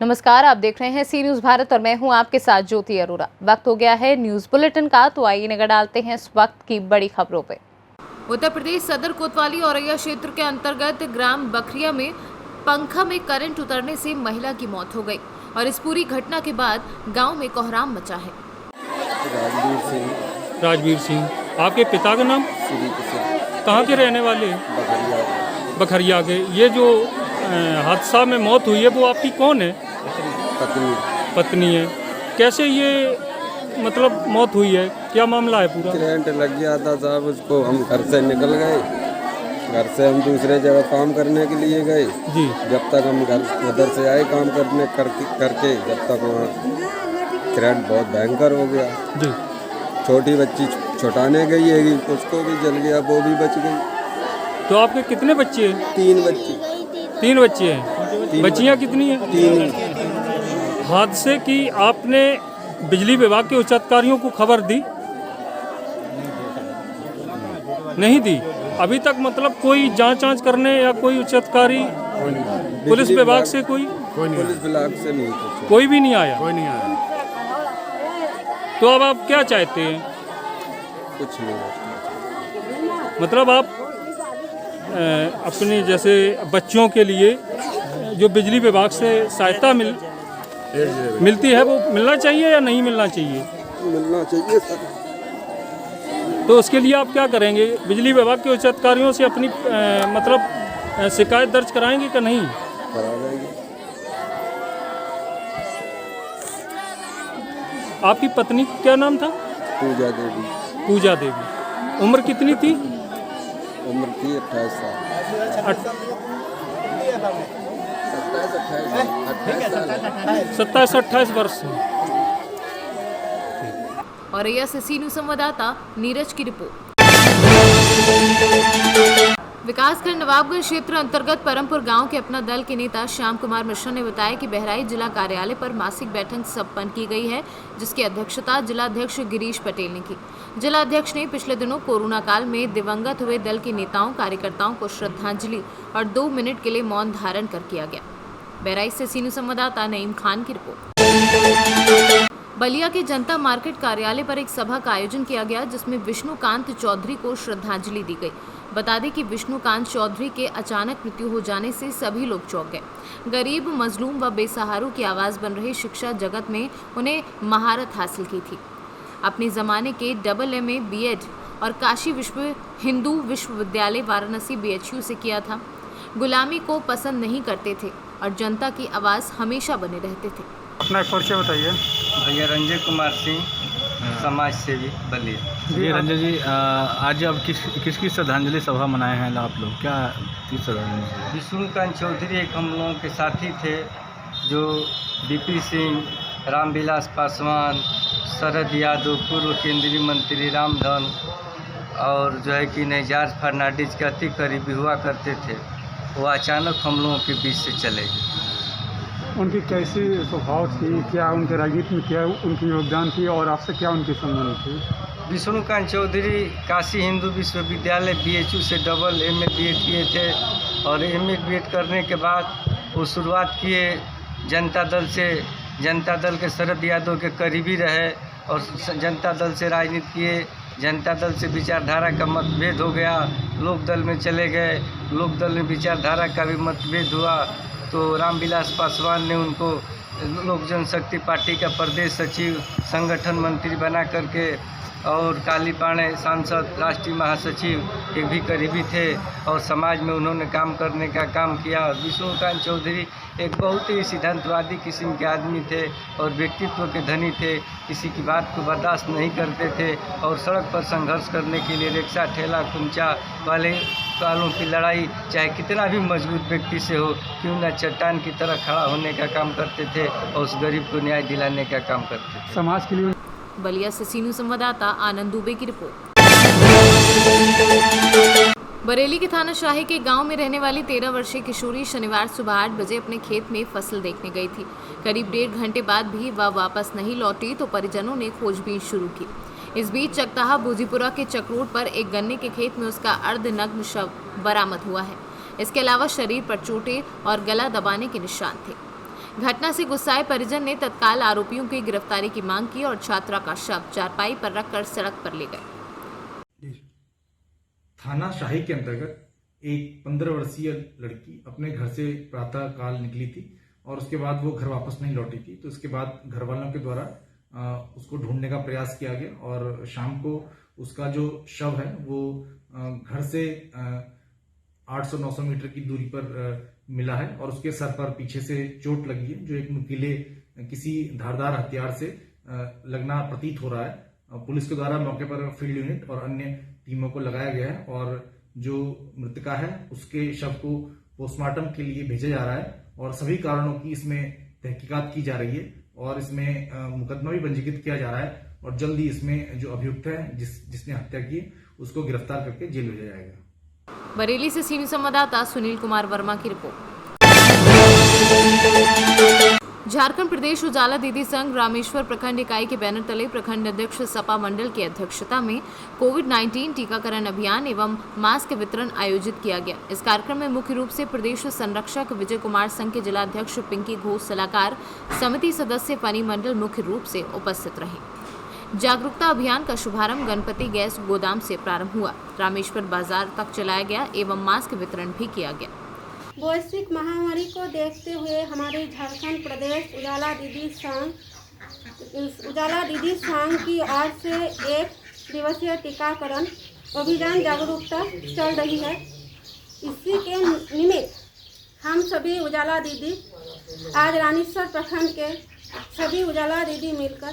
नमस्कार, आप देख रहे हैं सी न्यूज भारत और मैं हूं आपके साथ ज्योति अरोरा। वक्त हो गया है न्यूज बुलेटिन का, तो आइए नजर डालते हैं इस वक्त की बड़ी खबरों पे। उत्तर प्रदेश सदर कोतवाली औरैया क्षेत्र के अंतर्गत ग्राम बखरिया में पंखा में करंट उतरने से महिला की मौत हो गई और इस पूरी घटना के बाद गांव में कोहराम मचा है। राजवीर सिंह, आपके पिता का नाम? कहाँ के रहने वाले हैं? बखरिया के। ये जो हादसा में मौत हुई है वो आपकी कौन है? पत्नी है। कैसे ये मतलब मौत हुई है, क्या मामला है पूरा? करंट लग गया था साहब उसको, हम घर से निकल गए, घर से हम दूसरे जगह काम करने के लिए गए जी। जब तक हम उधर से आए काम करके जब तक वहाँ करंट बहुत भयंकर हो गया जी। छोटी बच्ची छुटाने गई है, उसको भी जल गया, वो भी बच गई। तो आपके कितने बच्चे हैं? 3 बच्चे। 3 बच्चे हैं। बच्चियाँ कितनी हैं? 3। हादसे की आपने बिजली विभाग के उच्च अधिकारियों को खबर दी? नहीं दी अभी तक? मतलब कोई जांच करने या कोई उच्च अधिकारी पुलिस विभाग से कोई पुलिस विभाग से नहीं कुछ, कोई भी नहीं आया? कोई नहीं आया। तो अब आप क्या चाहते हैं? कुछ नहीं। मतलब आप अपने जैसे बच्चों के लिए जो बिजली विभाग से सहायता मिलती है वो मिलना चाहिए या नहीं मिलना चाहिए? मिलना चाहिए सर। तो उसके लिए आप क्या करेंगे? बिजली विभाग के उच्च अधिकारियों से अपनी मतलब शिकायत दर्ज कराएंगे कि नहीं? करा देंगे। आपकी पत्नी क्या नाम था? पूजा देवी। पूजा देवी। उम्र कितनी थी? उम्र थी 28 साल। 27-28 वर्ष। औरैया से सी न्यूज संवाददाता नीरज की रिपोर्ट। विकासखंड नवाबगंज क्षेत्र अंतर्गत परमपुर गांव के अपना दल के नेता श्याम कुमार मिश्रा ने बताया कि बहराइच जिला कार्यालय पर मासिक बैठक संपन्न की गई है, जिसकी अध्यक्षता जिलाध्यक्ष गिरीश पटेल ने की। जिलाध्यक्ष ने पिछले दिनों कोरोना काल में दिवंगत हुए दल के नेताओं कार्यकर्ताओं को श्रद्धांजलि और 2 मिनट के लिए मौन धारण कर किया गया। बहराइच से सी न्यूज संवाददाता नईम खान की रिपोर्ट। बलिया के जनता मार्केट कार्यालय पर एक सभा का आयोजन किया गया, जिसमें विष्णुकांत चौधरी को श्रद्धांजलि दी गई। बता दें कि विष्णुकांत चौधरी के अचानक मृत्यु हो जाने से सभी लोग चौंक गए। गरीब, मजलूम व बेसहारों की आवाज बन रहे शिक्षा जगत में उन्हें महारत हासिल की थी। अपने जमाने के AA BEd और काशी विश्व हिंदू विश्वविद्यालय वाराणसी BHU से किया था। गुलामी को पसंद नहीं करते थे और जनता की आवाज़ हमेशा बने रहते थे। अपना परिचय बताइए। भैया रंजय कुमार सिंह, समाज सेवी बलिया। जी रंजय जी, आज अब किसकी श्रद्धांजलि सभा मनाए हैं आप लोग? क्या किस श्रद्धांजलि? विष्णुकांत चौधरी एक हम लोगों के साथी थे, जो BP सिंह, रामविलास पासवान, शरद यादव, पूर्व केंद्रीय मंत्री रामधन और जो है कि नजाज फर्नांडिस के अति करीबी हुआ करते थे। वो अचानक हम लोगों के बीच से चले गए। उनकी कैसी स्वभाव थी, क्या उनके राजनीति में क्या उनकी योगदान थी और आपसे क्या उनकी संबंध थी? विष्णुकांत चौधरी काशी हिंदू विश्वविद्यालय BHU से AA BEd किए थे और MA BEd करने के बाद वो शुरुआत किए जनता दल से। जनता दल के शरद यादव के करीबी रहे और जनता दल से राजनीति किए। जनता दल से विचारधारा का मतभेद हो गया, लोक दल में चले गए। लोक दल में विचारधारा का भी मतभेद हुआ तो रामविलास पासवान ने उनको लोक जनशक्ति पार्टी का प्रदेश सचिव, संगठन मंत्री बना करके और काली पाणे सांसद, राष्ट्रीय महासचिव के भी करीबी थे और समाज में उन्होंने काम करने का काम किया। विष्णुकांत चौधरी एक बहुत ही सिद्धांतवादी किस्म के आदमी थे और व्यक्तित्व के धनी थे। किसी की बात को बर्दाश्त नहीं करते थे और सड़क पर संघर्ष करने के लिए रिक्शा, ठेला, कुंचा वालों की लड़ाई चाहे कितना भी मजबूत व्यक्ति से हो, क्यों न चट्टान की तरह खड़ा होने का काम करते थे और उस गरीब को न्याय दिलाने का काम करते थे। समाज के लिए। बलिया से सी न्यूज संवाददाता आनंद दुबे की रिपोर्ट। बरेली के थाना शाही के गांव में रहने वाली 13 वर्षीय किशोरी शनिवार सुबह 8 बजे अपने खेत में फसल देखने गई थी। करीब 1.5 घंटे बाद भी वह वापस नहीं लौटी तो परिजनों ने खोजबीन शुरू की। इस बीच चकताहा भूजीपुरा के चकरोट पर एक गन्ने के खेत में उसका अर्धनग्न शव बरामद हुआ है। इसके अलावा शरीर पर चोटें और गला दबाने के निशान थे। घटना से गुस्साए परिजन ने तत्काल आरोपियों की गिरफ्तारी की मांग की और छात्रा का शव चारपाई पर रखकर सड़क पर ले गए। थाना शाही के अंतर्गत एक 15 वर्षीय लड़की अपने घर से प्रातः काल निकली थी और उसके बाद वो घर वापस नहीं लौटी थी। तो उसके बाद घर वालों के द्वारा उसको ढूंढने का प्रयास किया गया और शाम को उसका जो शव है वो घर से 800-900 मीटर की दूरी पर मिला है और उसके सर पर पीछे से चोट लगी है, जो एक नुकीले किसी धारदार हथियार से लगना प्रतीत हो रहा है। पुलिस के द्वारा मौके पर फील्ड यूनिट और अन्य टीमों को लगाया गया है और जो मृतका है उसके शव को पोस्टमार्टम के लिए भेजा जा रहा है और सभी कारणों की इसमें तहकीकात की जा रही है और इसमें मुकदमा भी पंजीकृत किया जा रहा है और जल्द ही इसमें जो अभियुक्त है जिसने हत्या की उसको गिरफ्तार करके जेल भेजा जाएगा। बरेली से सीनियर संवाददाता सुनील कुमार वर्मा की रिपोर्ट। झारखंड प्रदेश उजाला दीदी संघ रामेश्वर प्रखंड इकाई के बैनर तले प्रखंड अध्यक्ष सपा मंडल की अध्यक्षता में कोविड-19 टीकाकरण अभियान एवं मास्क वितरण आयोजित किया गया। इस कार्यक्रम में मुख्य रूप से प्रदेश संरक्षक विजय कुमार संघ के जिलाध्यक्ष पिंकी घोष सलाहकार समिति सदस्य फनी मंडल मुख्य रूप से उपस्थित रहे। जागरूकता अभियान का शुभारंभ गणपति गैस गोदाम से प्रारंभ हुआ, रामेश्वर बाजार तक चलाया गया एवं मास्क वितरण भी किया गया। वैश्विक महामारी को देखते हुए हमारे झारखंड प्रदेश उजाला दीदी संघ की ओर से 1 दिवसीय टीकाकरण अभियान जागरूकता चल रही है। इसी के निमित्त हम सभी उजाला दीदी आज रामेश्वर प्रखंड के सभी उजाला दीदी मिलकर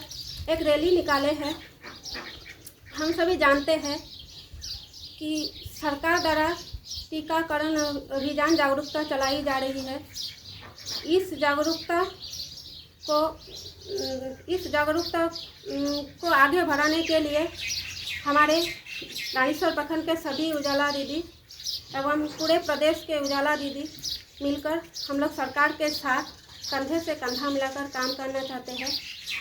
एक रैली निकाले हैं। हम सभी जानते हैं कि सरकार द्वारा टीकाकरण अभियान जागरूकता चलाई जा रही है। इस जागरूकता को आगे बढ़ाने के लिए हमारे रामेश्वर प्रखंड के सभी उजाला दीदी एवं पूरे प्रदेश के उजाला दीदी मिलकर हम लोग सरकार के साथ कंधे से कंधा मिलाकर काम करना चाहते हैं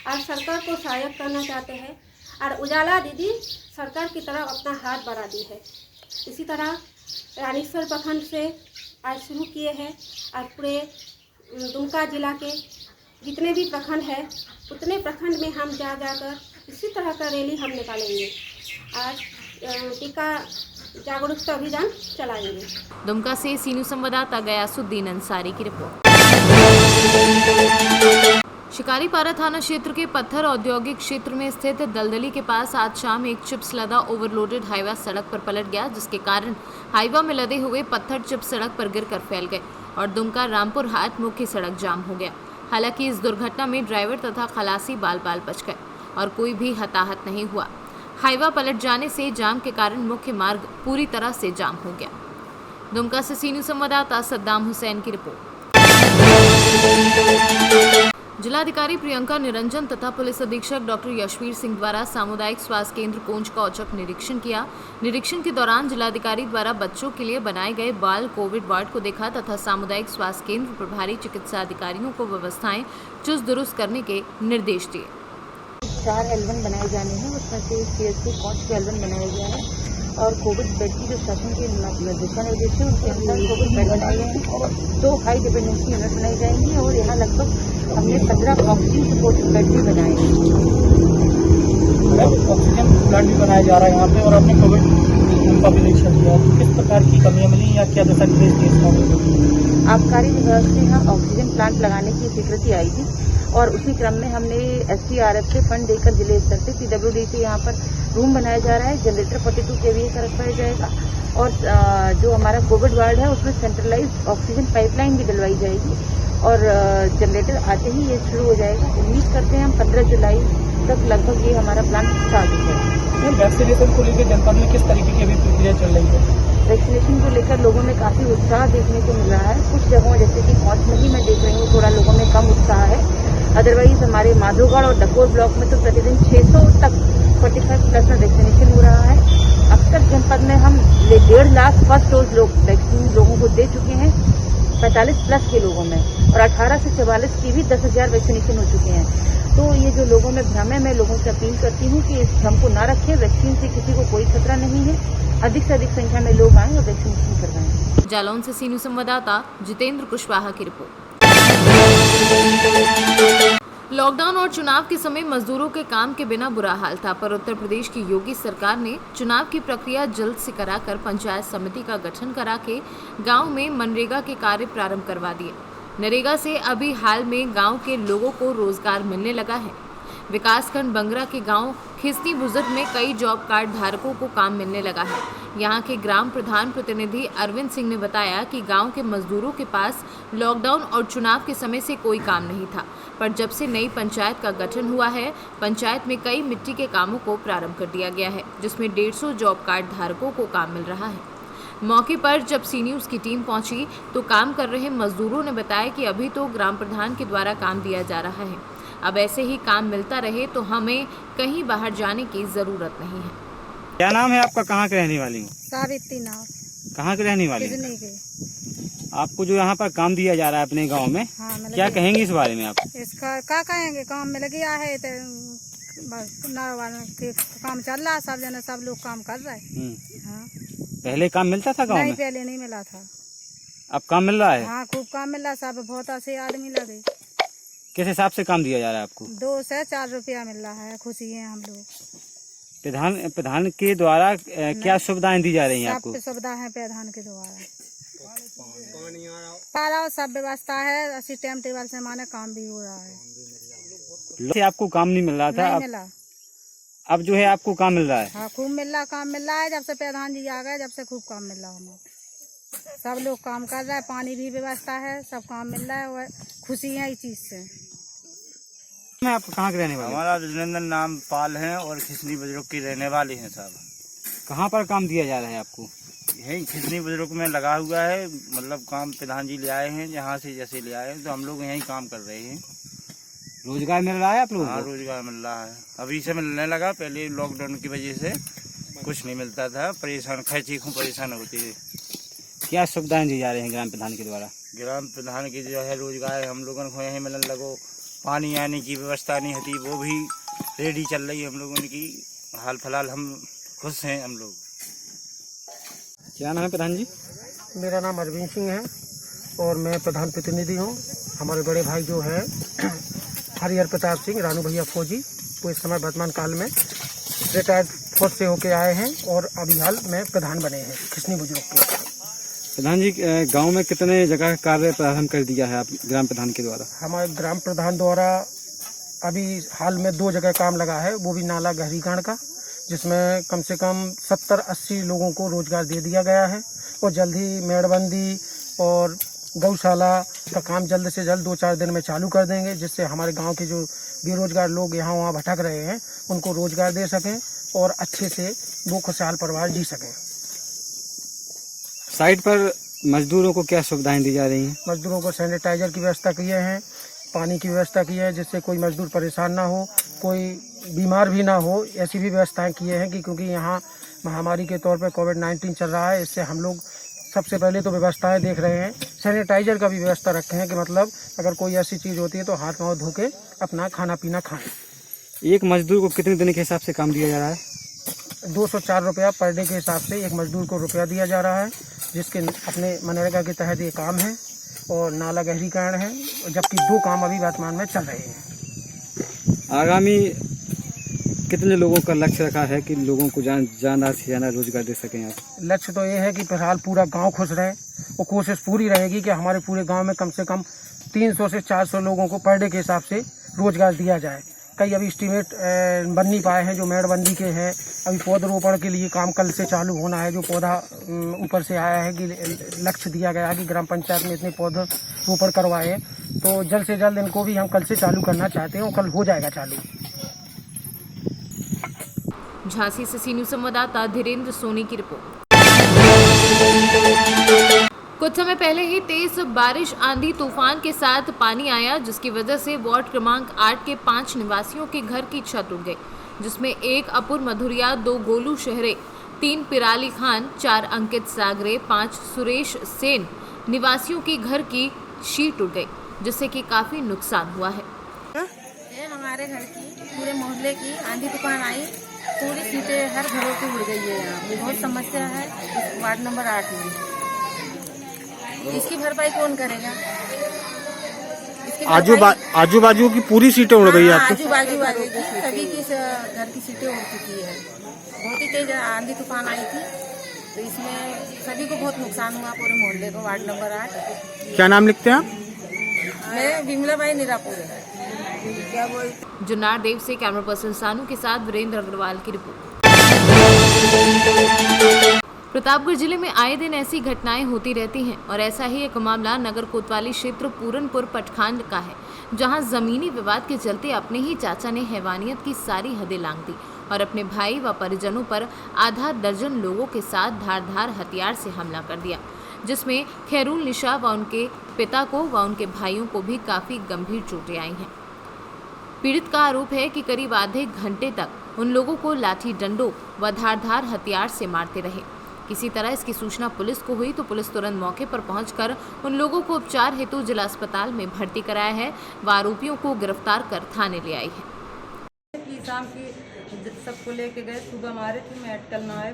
और सरकार को सहायक करना चाहते हैं और उजाला दीदी सरकार की तरफ अपना हाथ बढ़ा दी है। इसी तरह रामेश्वर प्रखंड से आज शुरू किए हैं और पूरे दुमका जिला के जितने भी प्रखंड है उतने प्रखंड में हम जाकर इसी तरह का रैली हम निकालेंगे। आज टीका जागरूकता अभियान चलाएंगे। दुमका से सीनियर संवाददाता गयासुद्दीन अंसारी की रिपोर्ट। शिकारीपारा थाना क्षेत्र के पत्थर औद्योगिक क्षेत्र में स्थित दलदली के पास आज शाम एक चिप्स लदा ओवरलोडेड हाईवा सड़क पर पलट गया, जिसके कारण हाईवा में लदे हुए पत्थर चिप्स सड़क पर गिरकर फैल गए और दुमका रामपुर हाट मुख्य सड़क जाम हो गया। हालांकि इस दुर्घटना में ड्राइवर तथा खलासी बाल बाल बच गए और कोई भी हताहत नहीं हुआ। हाईवा पलट जाने से जाम के कारण मुख्य मार्ग पूरी तरह से जाम हो गया। दुमका से सीनियर संवाददाता सद्दाम हुसैन की रिपोर्ट। जिलाधिकारी प्रियंका निरंजन तथा पुलिस अधीक्षक डॉक्टर यशवीर सिंह द्वारा सामुदायिक स्वास्थ्य केंद्र कोंच का औचक निरीक्षण किया। निरीक्षण के दौरान जिलाधिकारी द्वारा बच्चों के लिए बनाए गए बाल कोविड वार्ड को देखा तथा सामुदायिक स्वास्थ्य केंद्र प्रभारी चिकित्सा अधिकारियों को व्यवस्थाएं चुस्त दुरुस्त करने के निर्देश दिए। 4 L1 बनाए जाने हैं, उसमें से CSC कोंच के L1 बनाया गया है और कोविड बेड की जो शासन के दिशा निर्देश है उसके अनुसार कोविड बेड बनाए गए हैं और 2 हाई डिपेंडेंसी यूनिट बनाई जाएंगी और यहाँ लगभग हमने 15 ऑक्सीजन सपोर्टेड बेड भी बनाए हैं। ऑक्सीजन प्लांट भी बनाया जा रहा है यहाँ पे और अपने कोविड का भी निरीक्षण किया। किस प्रकार की कमियाँ मिली या क्या दिशा निर्देश दिए इस मामले? आबकारी विभाग से यहाँ ऑक्सीजन प्लांट लगाने की स्वीकृति आई थी और उसी क्रम में हमने SDRF से फंड देकर जिले स्तर से PWD से यहाँ पर रूम बनाया जा रहा है। जनरेटर 42 kVA का रखवाया जाएगा और जो हमारा कोविड वार्ड है उसमें सेंट्रलाइज्ड ऑक्सीजन पाइपलाइन भी डलवाई जाएगी और जनरेटर आते ही ये शुरू हो जाएगा। उम्मीद करते हैं हम 15 जुलाई तक लगभग ये हमारा प्लान स्टार्ट हो जाएगा। वैक्सीनेशन को लेकर जनपद में किस तरीके की अभी प्रक्रिया चल रही है? वैक्सीनेशन को लेकर लोगों में काफी उत्साह देखने को मिल रहा है। कुछ जगहों जैसे कि कोंच में ही मैं देख रही हूँ थोड़ा लोगों में कम उत्साह है। अदरवाइज हमारे माधोगढ़ और डकोर ब्लॉक में तो प्रतिदिन 600 तक 45+ में वैक्सीनेशन हो रहा है। अब तक जनपद में हम 1.5 लाख फर्स्ट डोज वैक्सीन लोगों को दे चुके हैं 45+ के लोगों में और 18 से 44 की भी 10,000 वैक्सीनेशन हो चुके हैं। तो ये जो लोगों में भ्रम है, मैं लोगों से अपील करती हूँ कि इस भ्रम को न रखें। वैक्सीन से किसी को कोई खतरा नहीं है। अधिक से अधिक संख्या में लोग आएं और वैक्सीनेशन करवाएं। जालौन से सीनियर संवाददाता जितेंद्र कुशवाहा की रिपोर्ट। लॉकडाउन और चुनाव के समय मजदूरों के काम के बिना बुरा हाल था, पर उत्तर प्रदेश की योगी सरकार ने चुनाव की प्रक्रिया जल्द से कराकर पंचायत समिति का गठन करा के गाँव में मनरेगा के कार्य प्रारंभ करवा दिए। नरेगा से अभी हाल में गांव के लोगों को रोजगार मिलने लगा है। विकासखंड बंगरा के गांव खिस्ती बुजुर्ग में कई जॉब कार्ड धारकों को काम मिलने लगा है। यहां के ग्राम प्रधान प्रतिनिधि अरविंद सिंह ने बताया कि गांव के मजदूरों के पास लॉकडाउन और चुनाव के समय से कोई काम नहीं था, पर जब से नई पंचायत का गठन हुआ है, पंचायत में कई मिट्टी के कामों को प्रारंभ कर दिया गया है, जिसमें 150 जॉब कार्ड धारकों को काम मिल रहा है। मौके पर जब सी न्यूज़ की टीम पहुंची तो काम कर रहे मजदूरों ने बताया कि अभी तो ग्राम प्रधान के द्वारा काम दिया जा रहा है, अब ऐसे ही काम मिलता रहे तो हमें कहीं बाहर जाने की ज़रूरत नहीं है। क्या नाम है आपका, कहाँ के रहने वाली? सावित्री नाम। कहाँ के रहने वाली? कितने के? आपको जो यहाँ पर काम दिया जा रहा है अपने गांव में, क्या कहेंगे इस बारे में आप? इसका क्या कहेंगे, काम मिल गया है तो बस काम चल रहा है, सब जने सब लोग काम कर रहे हैं। हाँ। पहले काम मिलता था गांव में? नहीं, पहले नहीं मिला था। अब काम मिल रहा है? हाँ, खूब काम मिल रहा है, सब बहुत ऐसे आदमी लगे। किस हिसाब से काम दिया जा रहा है आपको? 2 से 4 रुपया मिल रहा है, खुशी है हम लोग। प्रधान के द्वारा क्या सुविधाएं दी जा रही हैं आपको? सब सुविधा है प्रधान के द्वारा, सारा सब व्यवस्था है, ऐसी टाइम टेबल से माने काम भी हो रहा है। आपको काम नहीं मिल रहा था? नहीं मिला। अब जो है आपको काम मिल रहा है? हाँ, खूब मिल रहा, काम मिल रहा है। जब से प्रधान जी आ गए, जब से खूब काम मिल रहा है, सब लोग काम कर रहा है, पानी भी व्यवस्था है, सब काम मिल रहा है और खुशी है इस चीज से। मैं आप कहाँ के रहने वाले? हमारा रजनेंद्र नाम पाल है और खिसनी बुजुर्ग की रहने वाले हैं साहब। कहाँ पर काम दिया जा रहा है आपको? यही खिसनी बुजुर्ग में लगा हुआ है, मतलब काम प्रधान जी ले आए हैं, जहाँ से जैसे ले आए हैं तो हम लोग यहीं काम कर रहे हैं। रोजगार मिल रहा है आप लोगों को? हाँ, रोजगार मिल रहा है, अभी से मिलने लगा। पहले लॉकडाउन की वजह से कुछ नहीं मिलता था, परेशान परेशान होती थी। क्या सुविधाएं दी जा रही हैं ग्राम प्रधान के द्वारा? ग्राम प्रधान की जो है रोजगार हम लोगों को यहीं मिलने लगो। पानी आने की व्यवस्था नहीं होती, वो भी रेडी चल रही है हम लोगों की। हाल फिलहाल हम खुश हैं हम लोग। क्या नाम है प्रधान जी? मेरा नाम अरविंद सिंह है और मैं प्रधान प्रतिनिधि हूँ। हमारे बड़े भाई जो है हरिहर प्रताप सिंह, रानू भैया फौजी, वो इस समय वर्तमान काल में रिटायर्ड फौज से होके आए हैं और अभी हाल में प्रधान बने हैं खिसनी बुजुर्ग के। प्रधान जी, गांव में कितने जगह कार्य प्रारंभ कर दिया है आप ग्राम प्रधान के द्वारा? हमारे ग्राम प्रधान द्वारा अभी हाल में 2 जगह काम लगा है, वो भी नाला गहरीकांड का, जिसमें कम से कम 70-80 लोगों को रोजगार दे दिया गया है और जल्द ही मेड़बंदी और गौशाला का काम जल्द से जल्द 2-4 दिन में चालू कर देंगे, जिससे हमारे गांव के जो बेरोजगार लोग यहाँ वहाँ भटक रहे हैं उनको रोजगार दे सकें और अच्छे से वो खुशहाल परिवार जी सकें। साइट पर मजदूरों को क्या सुविधाएं दी जा रही हैं? मजदूरों को सैनिटाइजर की व्यवस्था की है, पानी की व्यवस्था की है, जिससे कोई मजदूर परेशान ना हो, कोई बीमार भी ना हो, ऐसी भी व्यवस्थाएं की हैं कि क्योंकि यहाँ महामारी के तौर पर कोविड-19 चल रहा है, इससे हम लोग सबसे पहले तो व्यवस्थाएं देख रहे हैं। सैनिटाइजर का भी व्यवस्था रखे हैं कि मतलब अगर कोई ऐसी चीज़ होती है तो हाथ पाँव धो के अपना खाना पीना खाएं। एक मजदूर को कितने दिन के हिसाब से काम दिया जा रहा है? 204 रुपया पर डे के हिसाब से एक मजदूर को रुपया दिया जा रहा है, जिसके अपने मनरेगा के तहत ये काम है और नाला गहरीकरण है, जबकि 2 काम अभी वर्तमान में चल रहे हैं। आगामी कितने लोगों का लक्ष्य रखा है कि लोगों को ज़्यादा से ज़्यादा रोजगार दे सकें आप? लक्ष्य तो ये है कि फिलहाल पूरा गांव खुश रहे और कोशिश पूरी रहेगी कि हमारे पूरे गांव में कम से कम 300 से 400 लोगों को पर डे के हिसाब से रोजगार दिया जाए। कई अभी एस्टीमेट बन नहीं पाए हैं जो मेड़बंदी के हैं। अभी पौधरोपण के लिए काम कल से चालू होना है, जो पौधा ऊपर से आया है कि लक्ष्य दिया गया है कि ग्राम पंचायत में इतने पौधरोपण करवाए, तो जल्द से जल्द इनको भी हम कल से चालू करना चाहते हैं और कल हो जाएगा चालू। झांसी से सी न्यूज़ संवाददाता धीरेन्द्र सोनी की रिपोर्ट। कुछ समय पहले ही तेज बारिश, आंधी तूफान के साथ पानी आया, जिसकी वजह से वार्ड क्रमांक 8 के 5 निवासियों के घर की छत उड़ गई, जिसमें 1 अपुर मधुरिया, 2 गोलू शहरे, 3 पिराली खान, 4 अंकित सागरे, 5 सुरेश सेन निवासियों की घर की शीट उड़ गई, जिससे कि काफी नुकसान हुआ है। ये हमारे घर की पूरे मोहल्ले की आंधी तूफान आई, पूरी सीटें हर घरों की उड़ गई है। यहाँ बहुत समस्या है इस वार्ड नंबर 8 में। इसकी भरपाई कौन करेगा? इसके आजू बाजू की पूरी सीटें उड़ गई आपकी? आजू बाजू वाले की सभी की घर की सीटें उड़ चुकी है। बहुत ही तेज आंधी तूफान आई थी, तो इसमें सभी को बहुत नुकसान हुआ, पूरे मोहल्ले को। Ward number 8। क्या नाम लिखते हैं आप? मैं विमलाबाई निरापुर है। क्या बोल जुन्नार देव से कैमरा पर्सन सानू के साथ वीरेंद्र अग्रवाल की रिपोर्ट। प्रतापगढ़ जिले में आए दिन ऐसी घटनाएं होती रहती हैं और ऐसा ही एक मामला नगर कोतवाली क्षेत्र पूरनपुर पटखान का है, जहां जमीनी विवाद के चलते अपने ही चाचा ने हैवानियत की सारी हदें लांघ दी और अपने भाई व परिजनों पर आधा दर्जन लोगों के साथ धारदार हथियार से हमला कर दिया, जिसमें खैरुल निशा व उनके पिता को व उनके भाइयों को भी काफी गंभीर चोटें आई हैं। पीड़ित का आरोप है कि करीब आधे घंटे तक उन लोगों को लाठी डंडों व धारदार हथियार से मारते रहे। किसी तरह इसकी सूचना पुलिस को हुई तो पुलिस तुरंत मौके पर पहुंचकर उन लोगों को उपचार हेतु जिला अस्पताल में भर्ती कराया है व आरोपियों को गिरफ्तार कर थाने ले आई है। शाम की सबको लेके गए, सुबह मारे थे, मेडिकल ना आए,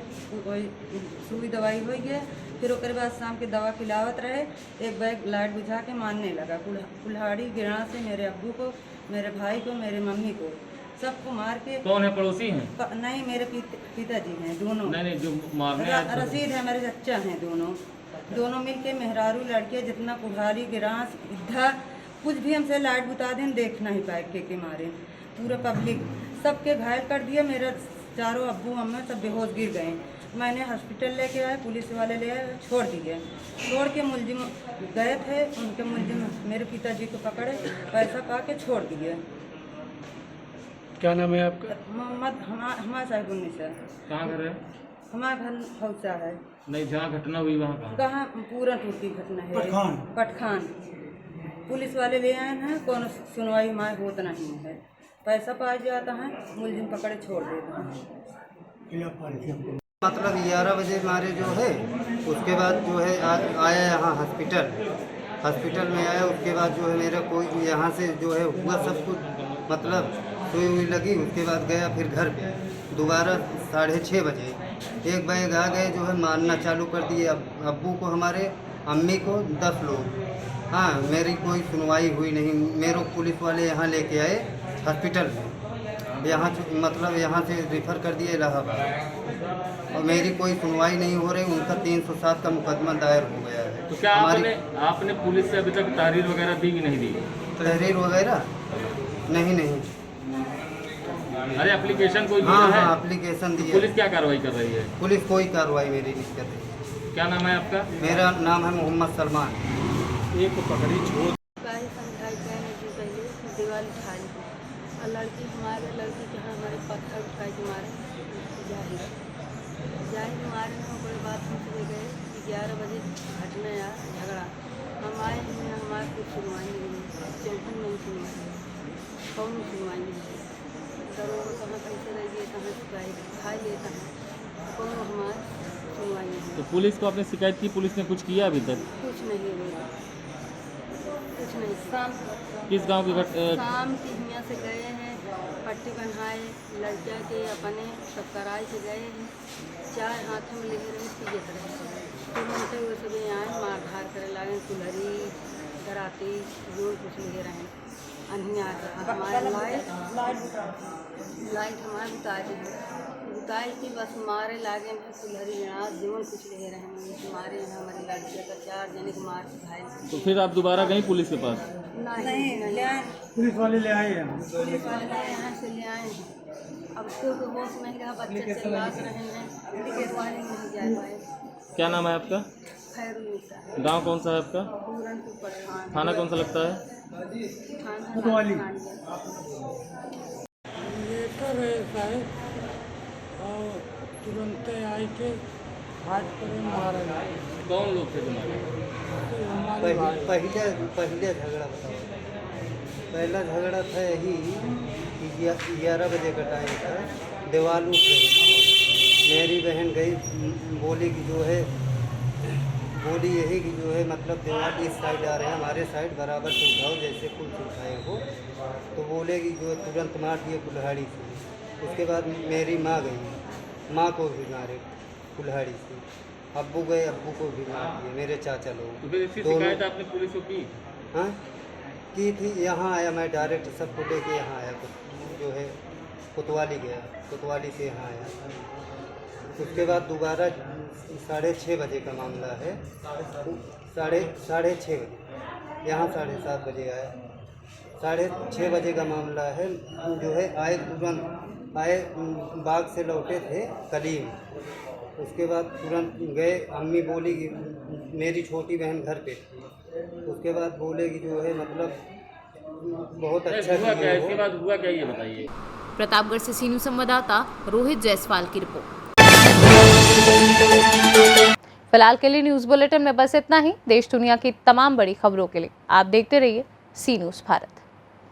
सुई दवाई हुई है। फिर उसके बाद शाम के दवा खिलावत रहे, एक बैग लाइट बुझा के मारने लगा। कुल्हाड़ी गिरना से मेरे अब्बू को, मेरे भाई को, मेरे मम्मी को, सबको मार के। कौन है, पड़ोसी हैं? नहीं, मेरे पिताजी हैं दोनों। नहीं, जो मारने रसीद है, मेरे चच्चा हैं दोनों मिलके मेहरारू लड़के जितना कुल्हाड़ी गिरास इधर कुछ भी हमसे लाइट बुता दें, देख नहीं पाए के मारे। पूरा पब्लिक सबके घायल कर दिया। मेरे चारों अब्बू अम्मा सब बेहोश गिर गए। मैंने हॉस्पिटल लेके आए, पुलिस वाले ले आए, छोड़ दिए। छोड़ के मुलजिम गए थे, उनके मुलजिम मेरे पिताजी को पकड़े, पैसा पा के छोड़ दिए। क्या नाम है आपका? मोहम्मद हमारा साहिबुन्निसा। कहाँ घर है? हमारा घर हौसा है। नहीं, जहाँ घटना हुई वहाँ कहाँ? पूरनपुर की घटना है, पटखान। पुलिस वाले ले आए हैं, कौन सुनवाई हमारे होता नहीं है। पैसा पा जाता है, मुलजिम पकड़े छोड़ देते हैं। मतलब 11 बजे मारे जो है, उसके बाद जो है आया यहाँ हॉस्पिटल में आया। उसके बाद जो है मेरा कोई यहाँ से जो है हुआ सब कुछ, मतलब सुई हुई लगी। उसके बाद गया फिर घर पे दोबारा 6:30 बजे एक बैग आ गए, जो है मारना चालू कर दिए। अब्बू को, हमारे अम्मी को, 10 लोग। हाँ, मेरी कोई सुनवाई हुई नहीं। मेरे पुलिस वाले यहाँ लेके आए हॉस्पिटल में, यहाँ मतलब यहाँ से रेफर कर दिए इलाहाबाद, और मेरी कोई सुनवाई नहीं हो रही। उनका 307 का मुकदमा दायर हो गया है। तो क्या आपने पुलिस से अभी तक तहरीर वगैरह दी कि नहीं दी? तहरीर वगैरह नहीं। अरे एप्लीकेशन कोई दिया है? हाँ, एप्लीकेशन दिया। पुलिस क्या कार्रवाई कर रही है? पुलिस कोई कार्रवाई मेरी नहीं कर रही। क्या नाम है आपका? मेरा नाम है मोहम्मद सलमान। एक पकड़ी छोड़ दीवार उठाई और लड़की के हमारे पत्थर उठाई के मारे जाहिर मारे में। कोई बात हम चले गए कि 11 बजे घटना या झगड़ा। हम आए हैं, हमारे कुछ सुनवाई नहीं हुई, चौखन नहीं सुनवाई, कौन सुनवाई नहीं हुई। दरों कहाँ कैसे रहिए, कहाँ सिपाही खाई लेता है, कौन हमारे सुनवाई नहीं हुई। तो पुलिस को आपने शिकायत की, पुलिस ने कुछ किया अभी तक? कुछ नहीं हुआ, कुछ नहीं। किस गांव की शाम की यहाँ से गए हैं, पट्टी बन्हाए लड़किया के अपने सब कराए से गए हैं, चाय हाथ में लेके रहे, पियत रहे। तो उनसे वो सब आए, मार धार करे लागे, कुल्हरी कराती जो कुछ ले रहे हैं। अनिया हमारे लाइट हमारे बुताई थी, बस मारे लागे हैं, कुल्हरी जीवन कुछ ले रहे हैं। मारे हैं हमारी लड़कियाँ का 4 जने को मार घायल। तो फिर आप दोबारा गई पुलिस के पास? नहीं, पुलिस वाले ले आए हैं? पुलिस वाले यहाँ से ले आए हैं। अब उसको तो होश नहीं रहा, बच्चे चिल्लात रहे हैं, पुलिस वाले नहीं जा पाए। क्या नाम है आपका? खैरुल निशा। गांव कौन सा है आपका? पूरनपुर पटखान। थाना कौन सा लगता है? कोतवाली। तुरंत आई के हाथ पर मारा। कौन लोग थे तुम्हारे? पहले झगड़ा बताओ। पहला झगड़ा था यही कि 11 बजे का टाइम था, दीवार उठ रही। मेरी बहन गई, बोली कि जो है, बोली यही कि जो है मतलब दीवार इस साइड आ रहे हैं, हमारे साइड बराबर से उठाओ, जैसे कुल से उठाए हो। तो बोले कि जो तुरंत मार दिए कुल्हाड़ी से। उसके बाद मेरी माँ गई, माँ को भी मारे कुल्हाड़ी से। अब्बू गए, अब्बू को भी मार दिए, मेरे चाचा लोग। तो फिर इसकी शिकायत आपने पुलिस को की? हाँ, की थी, यहाँ आया मैं डायरेक्ट सबको लेके यहाँ आया, जो है कोतवाली गया, कोतवाली से यहाँ आया। उसके बाद दोबारा 6:30 बजे का मामला है, 6:30 बजे, यहाँ 7:30 बजे आया, 6:30 बजे का मामला है। जो है आए तुरंत आए, बाग से लौटे थे कलीम, उसके बाद तुरंत गए। अम्मी बोली कि मेरी छोटी बहन घर पे थी, उसके बाद बोले कि जो है मतलब बहुत अच्छा हुआ क्या, इसके बाद हुआ क्या ये बताइए। प्रतापगढ़ से सीनू संवाददाता रोहित जायसवाल की रिपोर्ट। फिलहाल के लिए न्यूज बुलेटिन में बस इतना ही। देश दुनिया की तमाम बड़ी खबरों के लिए आप देखते रहिए सी न्यूज़ भारत।